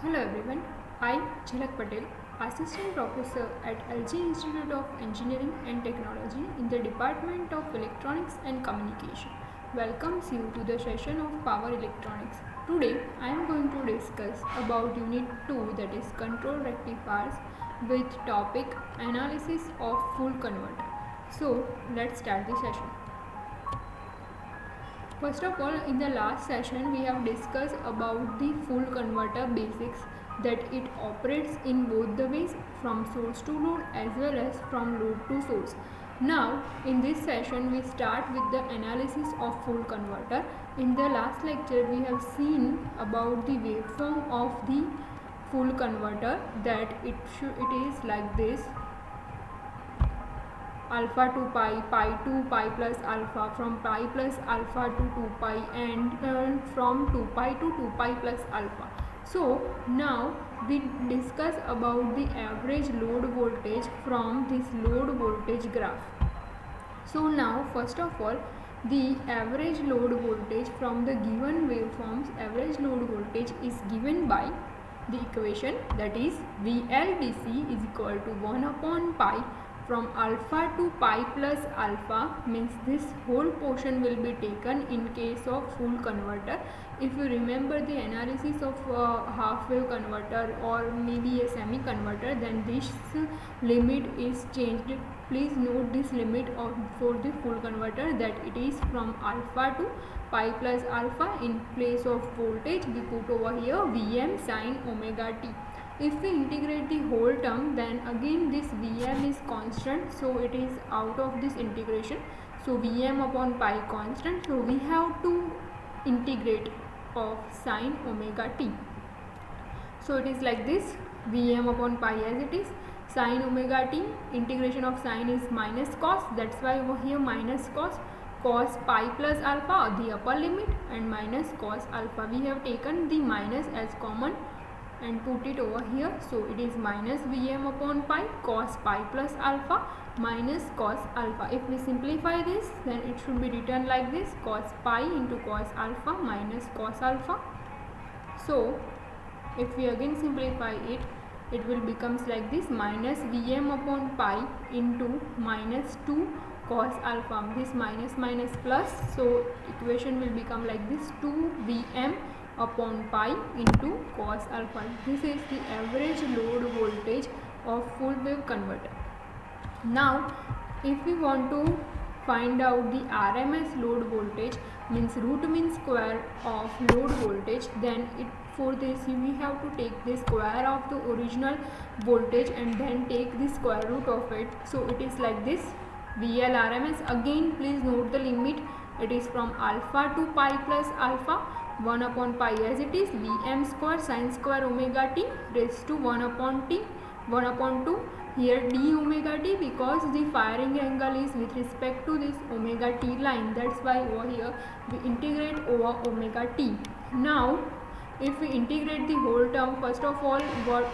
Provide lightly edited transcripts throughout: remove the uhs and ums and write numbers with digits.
Hello everyone, I Jhalak Patel, Assistant Professor at LG Institute of Engineering and Technology in the Department of Electronics and Communication. Welcomes you to the session of Power Electronics. Today I am going to discuss about Unit 2, that is Control Rectifiers, with topic Analysis of Full Converter. So let's start the session. First of all, in the last session we have discussed about the full converter basics, that it operates in both the ways, from source to load as well as from load to source. Now in this session we start with the analysis of full converter. In the last lecture we have seen about the waveform of the full converter, that it is like this: alpha to pi, pi to pi plus alpha, from pi plus alpha to 2 pi, and from 2 pi to 2 pi plus alpha. So now we discuss about the average load voltage from this load voltage graph. So now first of all, the average load voltage from the given waveforms, average load voltage is given by the equation, that is VLDC is equal to 1 upon pi from alpha to pi plus alpha, means this whole portion will be taken in case of full converter. If you remember the analysis of half wave converter or maybe a semi converter, then this limit is changed. Please note this limit for the full converter, that it is from alpha to pi plus alpha. In place of voltage we put over here Vm sin omega t. If we integrate the whole term, then again this Vm is constant, so it is out of this integration. So Vm upon pi constant, so we have to integrate of sin omega t. So it is like this: Vm upon pi as it is, sin omega t, integration of sin is minus cos, that's why over here minus cos pi plus alpha, the upper limit, and minus cos alpha. We have taken the minus as common and put it over here, so it is minus Vm upon pi cos pi plus alpha minus cos alpha. If we simplify this, then it should be written like this: cos pi into cos alpha minus cos alpha. So if we again simplify it, it will becomes like this: minus Vm upon pi into minus 2 cos alpha. This minus minus plus, so equation will become like this: 2 Vm upon pi into cos alpha. This is the average load voltage of full wave converter. Now if we want to find out the RMS load voltage, means root mean square of load voltage, then for this we have to take the square of the original voltage and then take the square root of it. So it is like this: VL RMS. Again please note the limit, it is from alpha to pi plus alpha, 1 upon pi as it is, Vm square sin square omega t raised to 1 upon t, 1 upon 2, here d omega t, because the firing angle is with respect to this omega t line, that's why over here we integrate over omega t. Now if we integrate the whole term, first of all what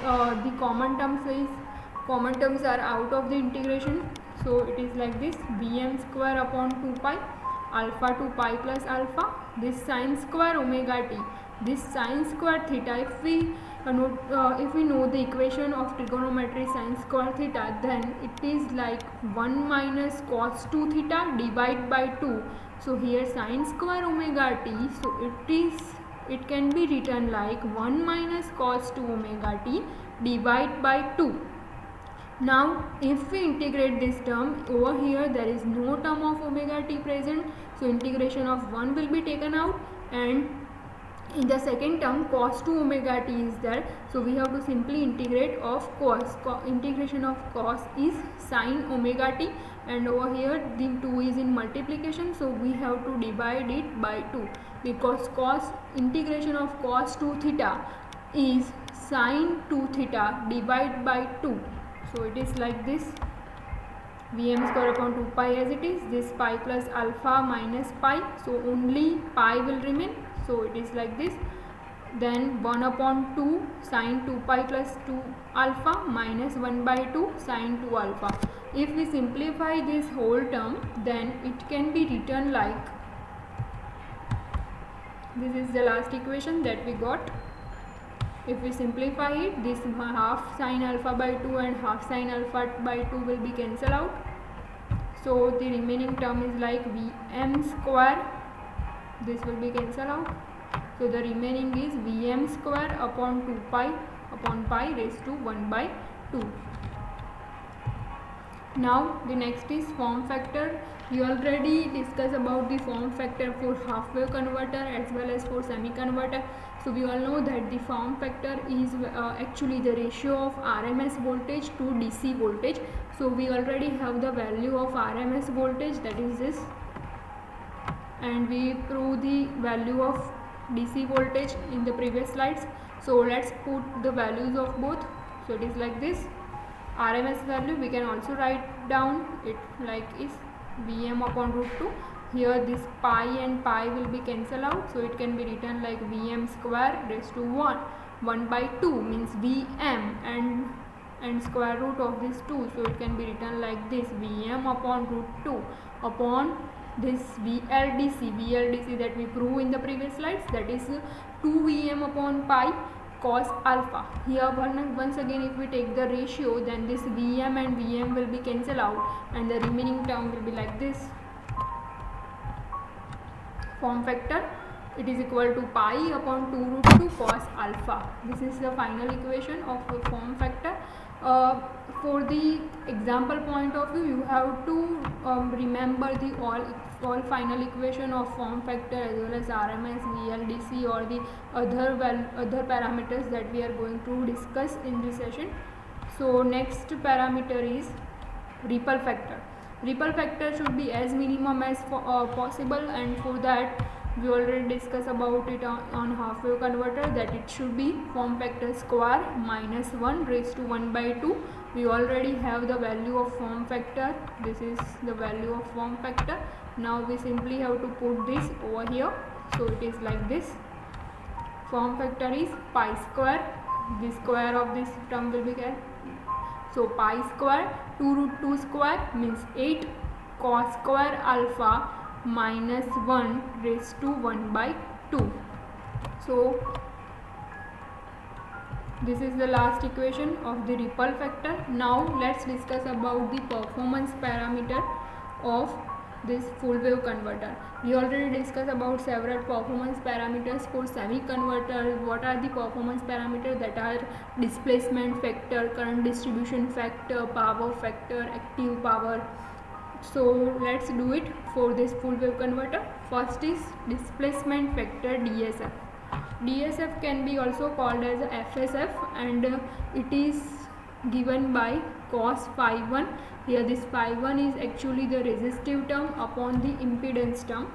the common terms are out of the integration, so it is like this: Vm square upon 2 pi alpha to pi plus alpha, this sin square omega t, this sin square theta. If we know the equation of trigonometry sin square theta, then it is like 1 minus cos 2 theta divided by 2. So here sin square omega t, so it can be written like 1 minus cos 2 omega t divided by 2. Now if we integrate this term, over here there is no term of omega t present, so integration of 1 will be taken out, and in the second term cos 2 omega t is there, so we have to simply integrate of cos. Integration of cos is sin omega t, and over here the 2 is in multiplication, so we have to divide it by 2, because integration of cos 2 theta is sin 2 theta divided by 2. So it is like this: Vm square upon 2 pi as it is, this pi plus alpha minus pi, so only pi will remain, so it is like this. Then 1 upon 2 sin 2 pi plus 2 alpha minus 1 by 2 sin 2 alpha. If we simplify this whole term, then it can be written like this: is the last equation that we got. If we simplify it, this half sine alpha by 2 and half sine alpha by 2 will be cancelled out. So the remaining term is like Vm square, this will be cancelled out. So the remaining is Vm square upon 2 pi upon pi raised to 1 by 2. Now the next is form factor. We already discussed about the form factor for half wave converter as well as for semi converter. So we all know that the form factor is actually the ratio of RMS voltage to DC voltage. So we already have the value of RMS voltage, that is this, and we prove the value of DC voltage in the previous slides. So let's put the values of both. So it is like this. RMS value we can also write down it like is Vm upon root 2. Here this pi and pi will be cancelled out, so it can be written like Vm square raised to 1 by 2 means Vm and square root of this 2, so it can be written like this Vm upon root 2 upon this VLDC that we proved in the previous slides, that is 2 Vm upon pi cos alpha. Here once again if we take the ratio, then this Vm and Vm will be cancelled out and the remaining term will be like this. Form factor, it is equal to pi upon 2 root 2 cos alpha. This is the final equation of the form factor. For the example point of view, you have to remember the all final equation of form factor as well as RMS, VLDC or the other parameters that we are going to discuss in this session. So next parameter is ripple factor. Ripple factor should be as minimum as possible, and for that we already discussed about it on half wave converter, that it should be form factor square minus 1 raised to 1 by 2. We already have the value of form factor, this is the value of form factor. Now we simply have to put this over here, so it is like this. Form factor is pi square, the square of this term will be so pi square 2 root 2 square means 8 cos square alpha minus 1 raised to 1 by 2. So this is the last equation of the ripple factor. Now let's discuss about the performance parameter of this full wave converter. We already discussed about several performance parameters for semi converter. What are the performance parameters? That are displacement factor, current distribution factor, power factor, active power. So let's do it for this full wave converter. First is displacement factor, DSF. DSF can be also called as FSF, and it is given by cos phi 1. Here this phi 1 is actually the resistive term upon the impedance term,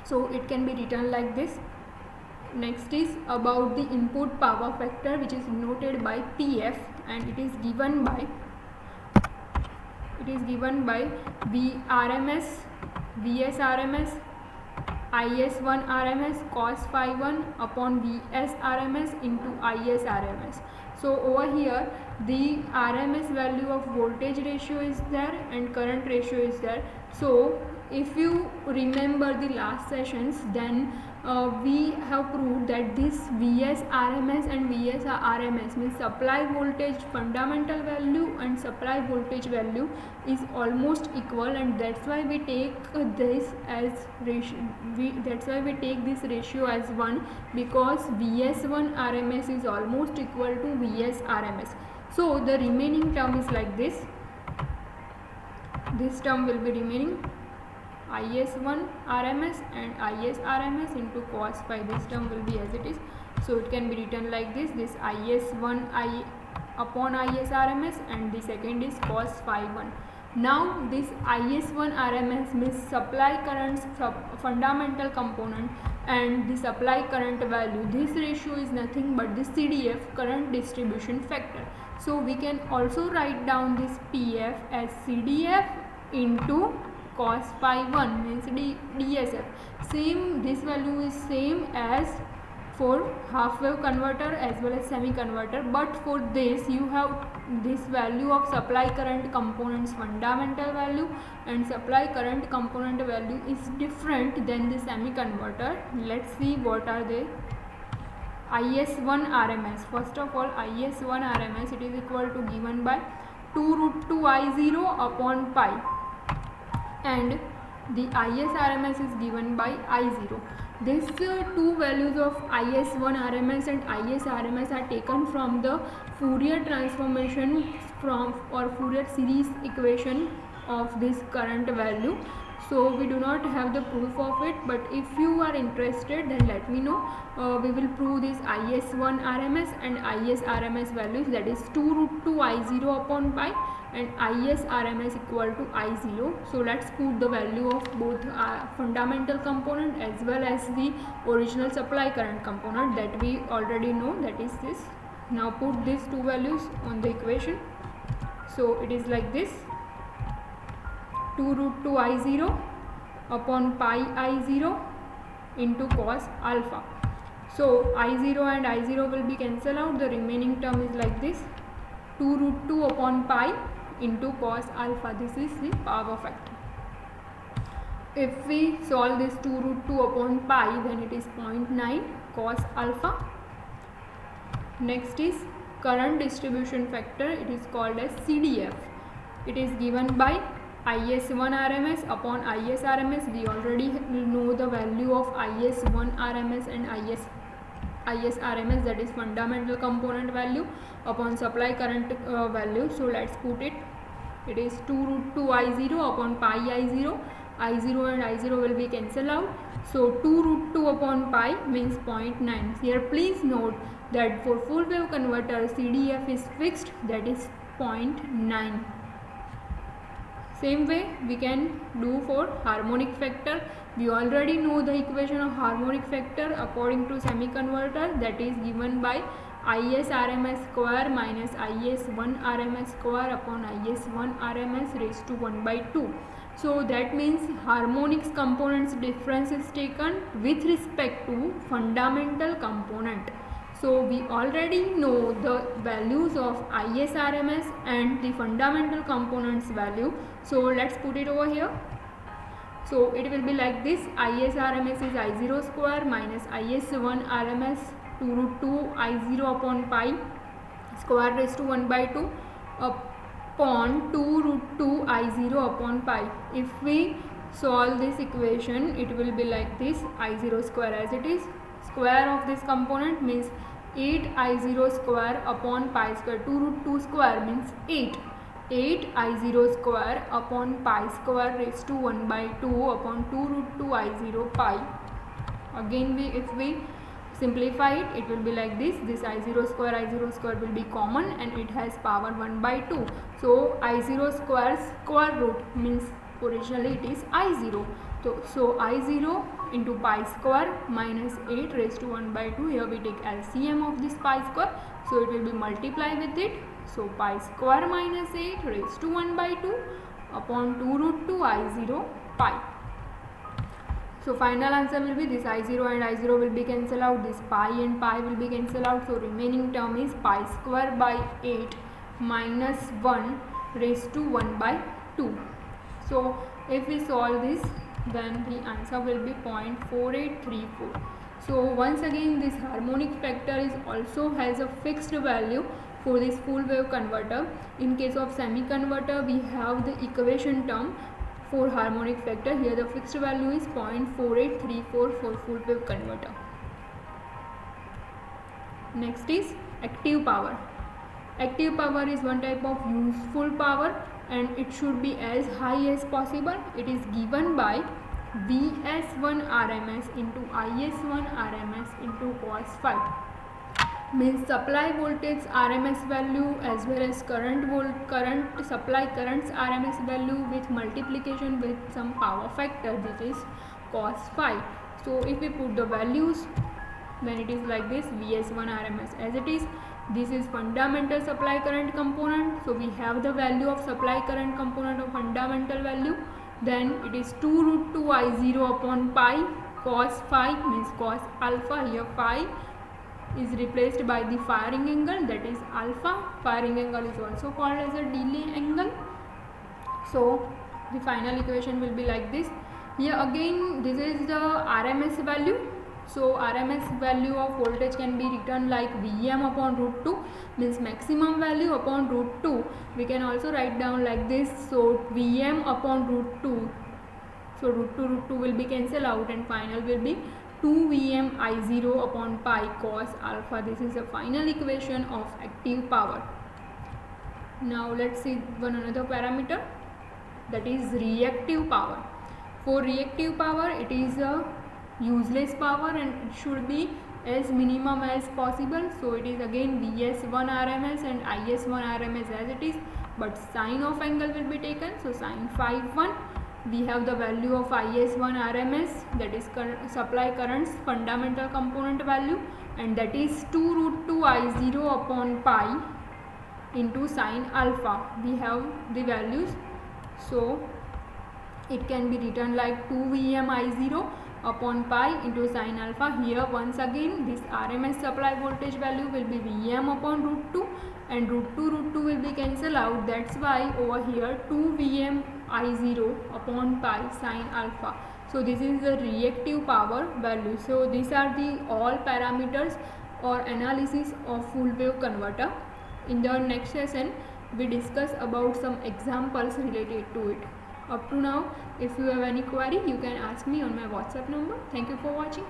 so it can be written like this. Next is about the input power factor, which is noted by PF, and it is given by VRMS, VS RMS, IS1 RMS cos phi 1 upon VS RMS into IS RMS. So over here the RMS value of voltage ratio is there and current ratio is there. So if you remember the last sessions, then we have proved that this VS RMS and VS RMS means supply voltage fundamental value and supply voltage value is almost equal, and that's why we take this as ratio. That's why we take this ratio as 1, because VS1 RMS is almost equal to VS RMS. So the remaining term is like this. This term will be remaining IS1 RMS and IS RMS into cos phi. This term will be as it is, so it can be written like this. This IS1 I upon IS RMS, and the second is cos phi 1. Now this IS1 RMS means supply current's fundamental component and the supply current value. This ratio is nothing but the CDF, current distribution factor. So we can also write down this PF as CDF into cos phi 1 means DSF. Same, this value is same as for half wave converter as well as semi converter, but for this you have this value of supply current components fundamental value, and supply current component value is different than the semi converter. Let's see what are they. IS1 RMS. First of all, IS1 RMS, it is equal to given by 2 root 2 I0 upon pi, and the IS RMS is given by I0. These two values of IS1 RMS and IS RMS are taken from the Fourier transformation from or Fourier series equation of this current value. So we do not have the proof of it, but if you are interested, then let me know. We will prove this IS1 RMS and IS RMS values, that is 2 root 2 I0 upon pi and IS RMS equal to I0. So let's put the value of both fundamental component as well as the original supply current component that we already know, that is this. Now put these two values on the equation. So it is like this: 2 root 2 I0 upon pi I0 into cos alpha. So I0 and I0 will be cancelled out. The remaining term is like this: 2 root 2 upon pi into cos alpha. This is the power factor. If we solve this 2 root 2 upon pi, then it is 0.9 cos alpha. Next is current distribution factor. It is called as CDF. It is given by IS1 RMS upon IS RMS. We already know the value of IS1 RMS and IS RMS, that is fundamental component value upon supply current value. So let's put it. It is 2 root 2 I0 upon pi I0. I0 and I0 will be cancelled out. So 2 root 2 upon pi means 0.9. Here please note that for full wave converter CDF is fixed, that is 0.9. Same way we can do for harmonic factor. We already know the equation of harmonic factor according to semi-converter, that is given by IS RMS square minus IS1 RMS square upon IS1 RMS raised to 1 by 2. So that means harmonics components difference is taken with respect to fundamental component. So we already know the values of IS RMS and the fundamental components value. So let's put it over here. So it will be like this: IS RMS is I0 square minus IS1 RMS 2 root 2 I0 upon pi square raised to 1 by 2 upon 2 root 2 I0 upon pi. If we solve this equation, it will be like this: I0 square as it is, square of this component means 8 I0 square upon pi square. 2 root 2 square means 8. 8 I0 square upon pi square raised to 1 by 2 upon 2 root 2 I0 pi. Again if we simplify it, it will be like this: this I0 square will be common and it has power 1 by 2. So I0 square root means originally it is I0. So I0 into pi square minus 8 raised to 1 by 2. Here we take LCM of this pi square. So it will be multiplied with it. So pi square minus 8 raised to 1 by 2 upon 2 root 2 I0 pi. So final answer will be this: I0 and I0 will be cancelled out. This pi and pi will be cancelled out. So remaining term is pi square by 8 minus 1 raised to 1 by 2. So if we solve this, then the answer will be 0.4834. So once again, this harmonic factor is also has a fixed value for this full wave converter. In case of semi converter, we have the equation term for harmonic factor. Here the fixed value is 0.4834 for full wave converter. Next is active power. Active power is one type of useful power and it should be as high as possible. It is given by VS1 RMS into IS1 RMS into cos phi. Means supply voltage RMS value as well as current supply currents RMS value with multiplication with some power factor, that is cos phi. So if we put the values, then it is like this: VS1 RMS as it is. This is fundamental supply current component. So we have the value of supply current component of fundamental value. Then it is 2 root 2 I0 upon pi cos phi means cos alpha. Here phi is replaced by the firing angle, that is alpha. Firing angle is also called as a delay angle. So the final equation will be like this. Here again this is the RMS value. So RMS value of voltage can be written like Vm upon root 2, means maximum value upon root 2. We can also write down like this. So Vm upon root 2. So root 2 will be cancelled out and final will be 2 Vm I0 upon pi cos alpha. This is the final equation of active power. Now let's see one another parameter, that is reactive power. For reactive power, it is a useless power and it should be as minimum as possible. So it is again Vs1 RMS and Is1 RMS as it is, but sine of angle will be taken. So sine phi 1, we have the value of Is1 RMS, that is supply current's fundamental component value, and that is 2 root 2 I0 upon pi into sine alpha. We have the values, so it can be written like 2 Vm I0 upon pi into sine alpha. Here once again this RMS supply voltage value will be Vm upon root 2 and root 2 will be cancelled out. That's why over here 2 Vm I0 upon pi sine alpha. So this is the reactive power value. So these are the all parameters or analysis of full wave converter. In the next session we discuss about some examples related to it. Up to now, if you have any query, you can ask me on my WhatsApp number. Thank you for watching.